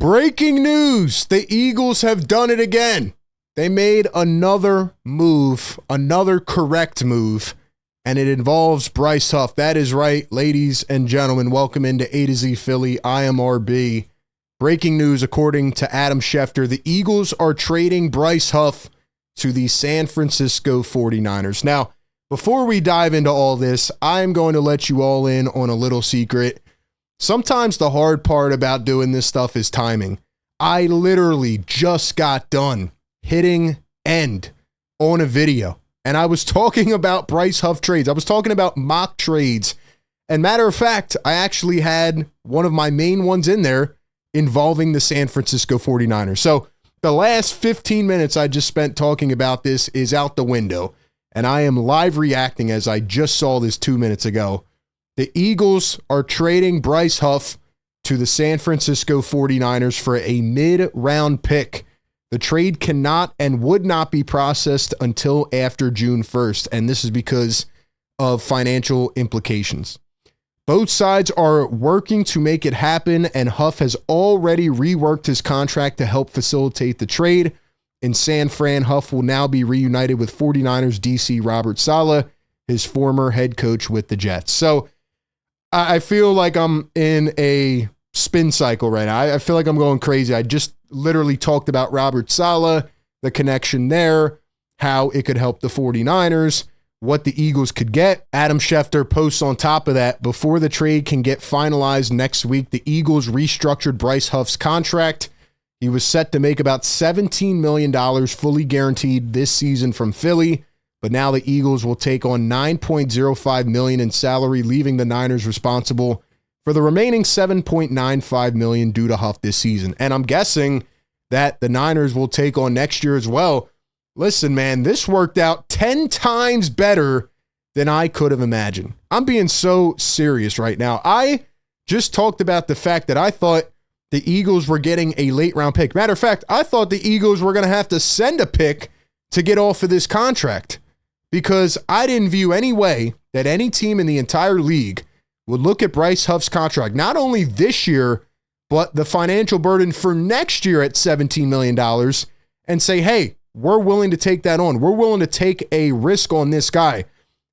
Breaking news. The Eagles have done it again. They made another move, another correct move, and it involves Bryce Huff. That is right, ladies and gentlemen. Welcome into A to Z Philly. I am RB. Breaking news, according to Adam Schefter, the Eagles are trading Bryce Huff to the San Francisco 49ers. Now, before we dive into all this, I'm going to let you all in on a little secret. Sometimes the hard part about doing this stuff is timing. I literally just got done hitting end on a video, and I was talking about Bryce Huff trades. I was talking about mock trades. And matter of fact, I actually had one of my main ones in there involving the San Francisco 49ers. So the last 15 minutes I just spent talking about this is out the window, and I am live reacting as I just saw this 2 minutes ago. The Eagles are trading Bryce Huff to the San Francisco 49ers for a mid-round pick. The trade cannot and would not be processed until after June 1st, and this is because of financial implications. Both sides are working to make it happen, and Huff has already reworked his contract to help facilitate the trade. In San Fran, Huff will now be reunited with 49ers DC Robert Saleh, his former head coach with the Jets. So I feel like I'm in a spin cycle right now. I feel like I'm going crazy. I just literally talked about Robert Saleh, the connection there, how it could help the 49ers, what the Eagles could get. Adam Schefter posts on top of that, before the trade can get finalized next week, the Eagles restructured Bryce Huff's contract. He was set to make about $17 million fully guaranteed this season from Philly, but now the Eagles will take on $9.05 million in salary, leaving the Niners responsible for the remaining $7.95 million due to Huff this season. And I'm guessing that the Niners will take on next year as well. Listen, man, this worked out 10 times better than I could have imagined. I'm being so serious right now. I just talked about the fact that I thought the Eagles were getting a late round pick. Matter of fact, I thought the Eagles were going to have to send a pick to get off of this contract, because I didn't view any way that any team in the entire league would look at Bryce Huff's contract, not only this year, but the financial burden for next year at $17 million, and say, hey, we're willing to take that on. We're willing to take a risk on this guy.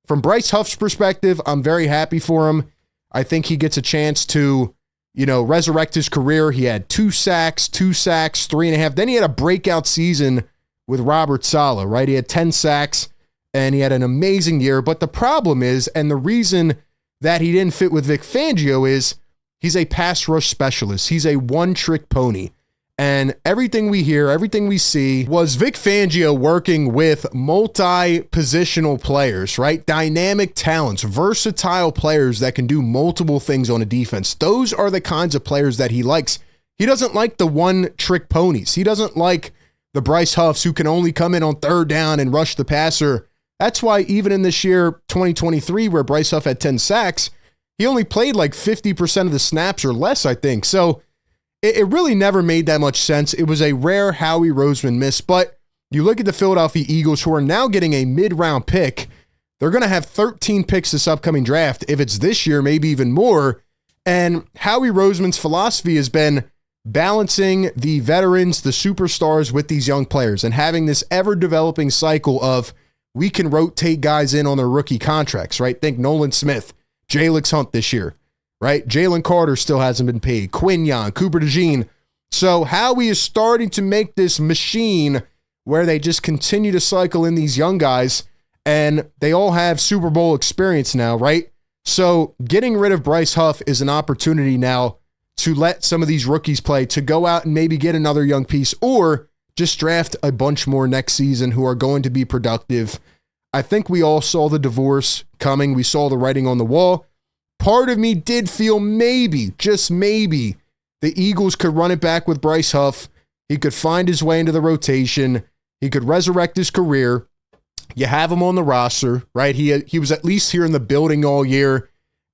From Bryce Huff's perspective, I'm very happy for him. I think he gets a chance to, resurrect his career. He had 2 sacks, 3.5. Then he had a breakout season with Robert Saleh, right? He had 10 sacks. And he had an amazing year. But the problem is, and the reason that he didn't fit with Vic Fangio is, he's a pass rush specialist. He's a one-trick pony. And everything we hear, everything we see was Vic Fangio working with multi-positional players, right? Dynamic talents, versatile players that can do multiple things on a defense. Those are the kinds of players that he likes. He doesn't like the one-trick ponies. He doesn't like the Bryce Huffs who can only come in on third down and rush the passer. That's why even in this year, 2023, where Bryce Huff had 10 sacks, he only played like 50% of the snaps or less, I think. So it really never made that much sense. It was a rare Howie Roseman miss. But you look at the Philadelphia Eagles, who are now getting a mid-round pick. They're going to have 13 picks this upcoming draft. If it's this year, maybe even more. And Howie Roseman's philosophy has been balancing the veterans, the superstars, with these young players, and having this ever-developing cycle of, we can rotate guys in on their rookie contracts, right? Think Nolan Smith, Jalen Hunt this year, right? Jalen Carter still hasn't been paid. Quinyon, Cooper DeJean. So Howie is starting to make this machine where they just continue to cycle in these young guys, and they all have Super Bowl experience now, right? So getting rid of Bryce Huff is an opportunity now to let some of these rookies play, to go out and maybe get another young piece, or just draft a bunch more next season who are going to be productive. I think we all saw the divorce coming. We saw the writing on the wall. Part of me did feel maybe, just maybe, the Eagles could run it back with Bryce Huff. He could find his way into the rotation. He could resurrect his career. You have him on the roster, right? He was at least here in the building all year,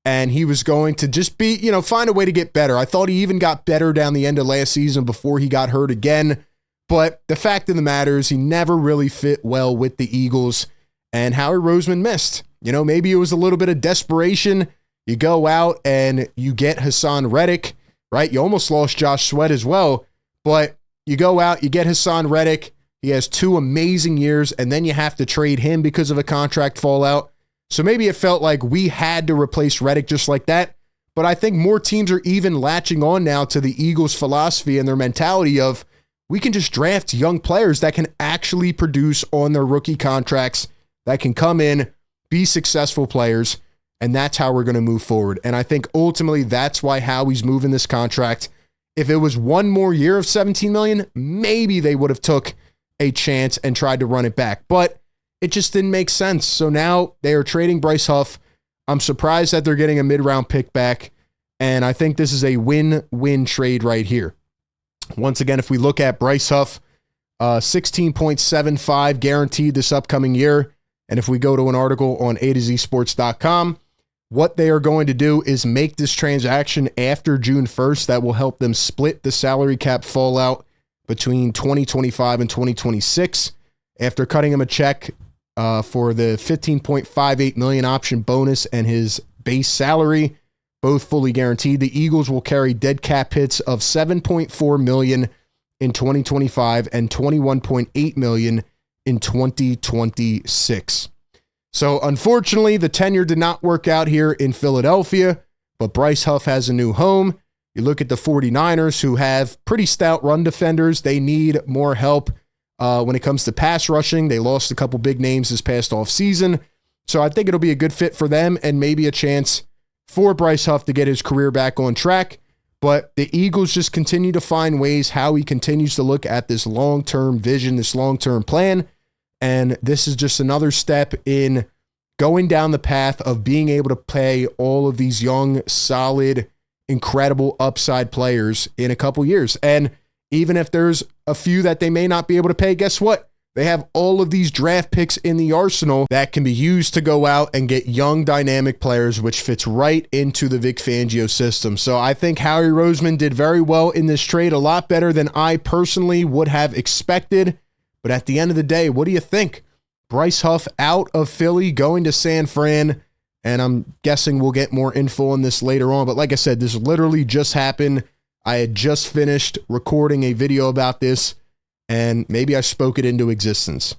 and he was going to just be, find a way to get better. I thought he even got better down the end of last season before he got hurt again. But the fact of the matter is, he never really fit well with the Eagles, and Howie Roseman missed. Maybe it was a little bit of desperation. You go out and you get Hassan Reddick, right? You almost lost Josh Sweat as well, but you go out, you get Hassan Reddick. He has 2 amazing years, and then you have to trade him because of a contract fallout. So maybe it felt like we had to replace Reddick just like that. But I think more teams are even latching on now to the Eagles' philosophy and their mentality of we can just draft young players that can actually produce on their rookie contracts, that can come in, be successful players, and that's how we're going to move forward. And I think ultimately that's why Howie's moving this contract. If it was one more year of $17 million, maybe they would have took a chance and tried to run it back, but it just didn't make sense. So now they are trading Bryce Huff. I'm surprised that they're getting a mid-round pick back, and I think this is a win-win trade right here. Once again, if we look at Bryce Huff, 16.75 guaranteed this upcoming year, and if we go to an article on A2ZSports.com, what they are going to do is make this transaction after June 1st. That will help them split the salary cap fallout between 2025 and 2026. After cutting him a check for the $15.58 million option bonus and his base salary, both fully guaranteed, the Eagles will carry dead cap hits of $7.4 million in 2025 and $21.8 million in 2026. So unfortunately, the tenure did not work out here in Philadelphia, but Bryce Huff has a new home. You look at the 49ers, who have pretty stout run defenders. They need more help when it comes to pass rushing. They lost a couple big names this past offseason. So I think it'll be a good fit for them and maybe a chance for Bryce Huff to get his career back on track. But the Eagles just continue to find ways how he continues to look at this long-term vision, this long-term plan. And this is just another step in going down the path of being able to pay all of these young, solid, incredible upside players in a couple years. And even if there's a few that they may not be able to pay, guess what? They have all of these draft picks in the arsenal that can be used to go out and get young, dynamic players, which fits right into the Vic Fangio system. So I think Howie Roseman did very well in this trade, a lot better than I personally would have expected. But at the end of the day, what do you think? Bryce Huff out of Philly, going to San Fran. And I'm guessing we'll get more info on this later on. But like I said, this literally just happened. I had just finished recording a video about this, and maybe I spoke it into existence.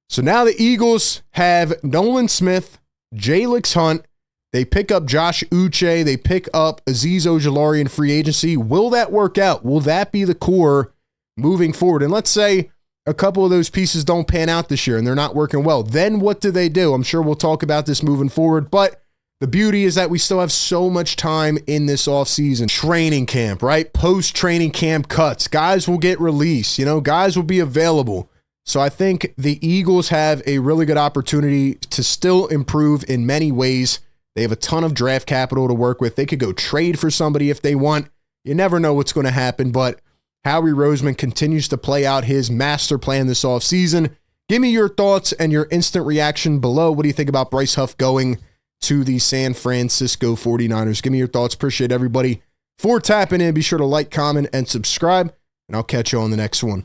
So now the Eagles have Nolan Smith, Jalix Hunt. They pick up Josh Uche. They pick up Azeez Ojulari in free agency. Will that work out? Will that be the core moving forward? And let's say a couple of those pieces don't pan out this year and they're not working well. Then what do they do? I'm sure we'll talk about this moving forward, but the beauty is that we still have so much time in this offseason. Training camp, right? Post-training camp cuts. Guys will get released. Guys will be available. So I think the Eagles have a really good opportunity to still improve in many ways. They have a ton of draft capital to work with. They could go trade for somebody if they want. You never know what's going to happen, but Howie Roseman continues to play out his master plan this offseason. Give me your thoughts and your instant reaction below. What do you think about Bryce Huff going to the San Francisco 49ers? Give me your thoughts. Appreciate everybody for tapping in. Be sure to like, comment, and subscribe, and I'll catch you on the next one.